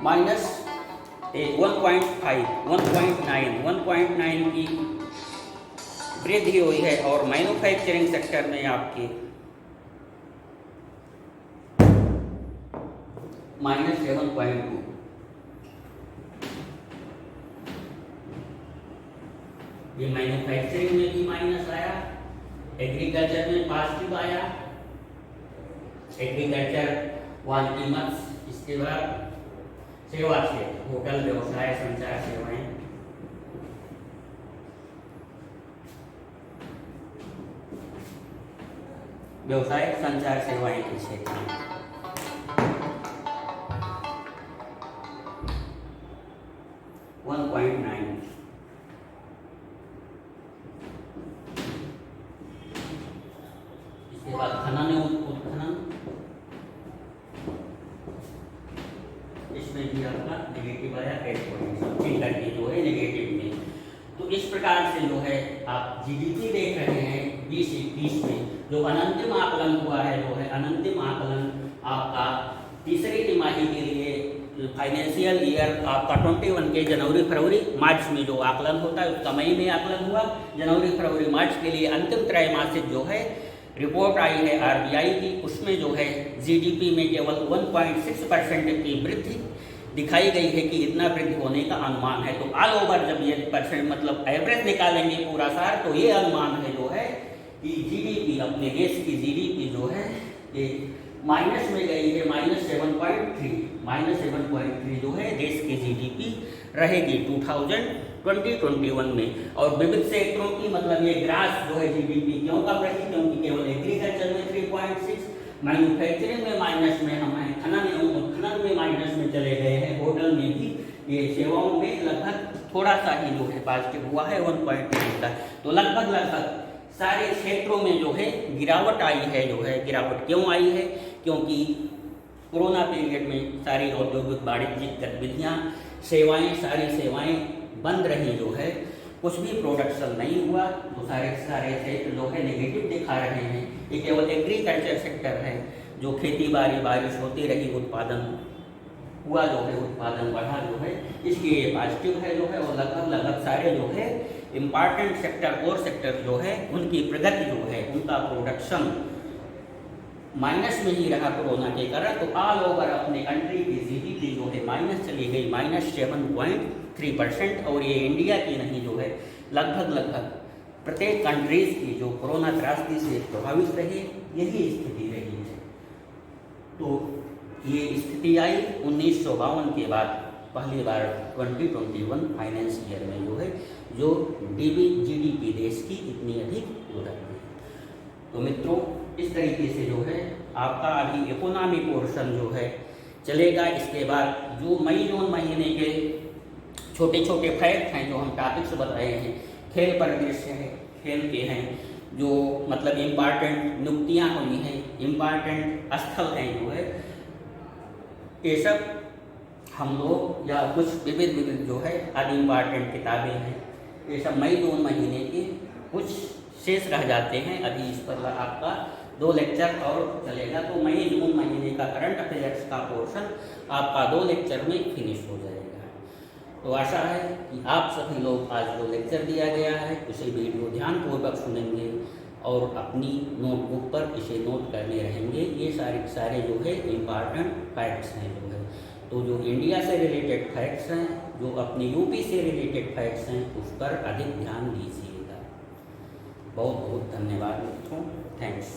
-1.9 की वृद्धि हुई है। और मैन्युफैक्चरिंग सेक्टर में आपकी -7.2। ये मैन्युफैक्चरिंग में भी माइनस आया, एग्रीकल्चर में पॉजिटिव आया, एग्रीकल्चर वानिकी मत्स्य, इसके बाद सेवा क्षेत्र, होटल, व्यवसाय, संचार सेवाएं, व्यवसाय संचार सेवाएं के क्षेत्र में। इसके बाद खनन एवं उत्खनन, इसमें भी आपका नेगेटिव आया, 8.7 करके जो है नेगेटिव में। तो इस प्रकार से जो है आप जीडीपी देख रहे हैं 2021 में जो अनंतिम आकलन हुआ है, जो है अनंतिम आकलन आपका तीसरी तिमाही के लिए फाइनेंशियल ईयर आपका 21 के जनवरी फरवरी मार्च में जो आकलन होता है उसका मई में आकलन हुआ। जनवरी फरवरी मार्च के लिए अंतिम त्रैमासिक जो है रिपोर्ट आई है आरबीआई की, उसमें जो है जीडीपी में केवल 1.6% की वृद्धि दिखाई गई है कि इतना वृद्धि होने का अनुमान है। तो ऑल ओवर जब ये परसेंट मतलब एवरेज निकालेंगे पूरा सार, तो ये अनुमान है जो है कि जीडीपी अपने देश की जीडीपी जो है ये माइनस में गई है, -7.3 जो है देश की जीडीपी रहेगी 2020-21 में। और विविध सेक्टरों की मतलब ये ग्रास जो है जीडीपी क्यों कम रही, क्योंकि केवल एग्रीकल्चर में 3.6, मैन्युफैक्चरिंग में माइनस में हम हैं, खनन एवं उत्खनन में माइनस में चले गए हैं, होटल में भी, ये सेवाओं में लगभग थोड़ा सा ही जो है पॉजिटिव हुआ है 1.9 का। तो लगभग सारे क्षेत्रों में जो है गिरावट आई है। जो है गिरावट क्यों आई है, क्योंकि कोरोना पीरियड में सारी औद्योगिक वाणिज्यिक गतिविधियाँ सारी सेवाएं बंद रही, जो है कुछ भी प्रोडक्शन नहीं हुआ, तो सारे क्षेत्र जो है नेगेटिव दिखा रहे हैं। ये केवल एग्रीकल्चर सेक्टर है जो खेती बारिश होती रही, उत्पादन हुआ, जो है उत्पादन बढ़ा, जो है इसलिए ये पॉजिटिव है जो है। और लगभग सारे जो है इम्पॉर्टेंट सेक्टर और सेक्टर जो है उनकी प्रगति जो है, उनका प्रोडक्शन माइनस में ही रहा कोरोना के कारण। तो ऑल ओवर अपने कंट्री की जीडीपी जो है माइनस चली गई, -7.3%। और ये इंडिया की नहीं, जो है लगभग प्रत्येक कंट्रीज की जो कोरोना त्रासदी से प्रभावित रही, यही स्थिति रही है। तो ये स्थिति आई 1952 के बाद पहली बार 2021 फाइनेंस ईयर में जो है जो जीडीपी देश की इतनी अधिक हो रही है। तो मित्रों, इस तरीके से जो है आपका अभी इकोनॉमी पोर्शन जो है चलेगा। इसके बाद जो मई जून महीने के छोटे छोटे फैक्ट हैं जो हम टॉपिक्स बताए हैं, खेल परिदृश्य है, खेल के हैं जो मतलब इम्पॉर्टेंट नियुक्तियाँ हुई हैं, इम्पॉर्टेंट स्थल हैं, जो है ये सब हम लोग या कुछ विविध जो है आदि इम्पॉर्टेंट किताबें हैं, ये सब मई जून महीने के कुछ शेष रह जाते हैं। अभी इस पर आपका 2 लेक्चर और चलेगा। तो मई जून महीने का करंट अफेयर्स का पोर्शन आपका 2 लेक्चर में फिनिश हो जाएगा। तो आशा है कि आप सभी लोग आज जो लेक्चर दिया गया है उसे वीडियो ध्यानपूर्वक सुनेंगे और अपनी नोटबुक पर इसे नोट करने रहेंगे। ये सारे जो है इम्पॉर्टेंट फैक्ट्स हैं जो है। तो जो इंडिया से रिलेटेड फैक्ट्स हैं, जो अपनी यूपी से रिलेटेड फैक्ट्स हैं, उस पर अधिक ध्यान दीजिएगा। बहुत बहुत धन्यवाद मित्रों, थैंक्स।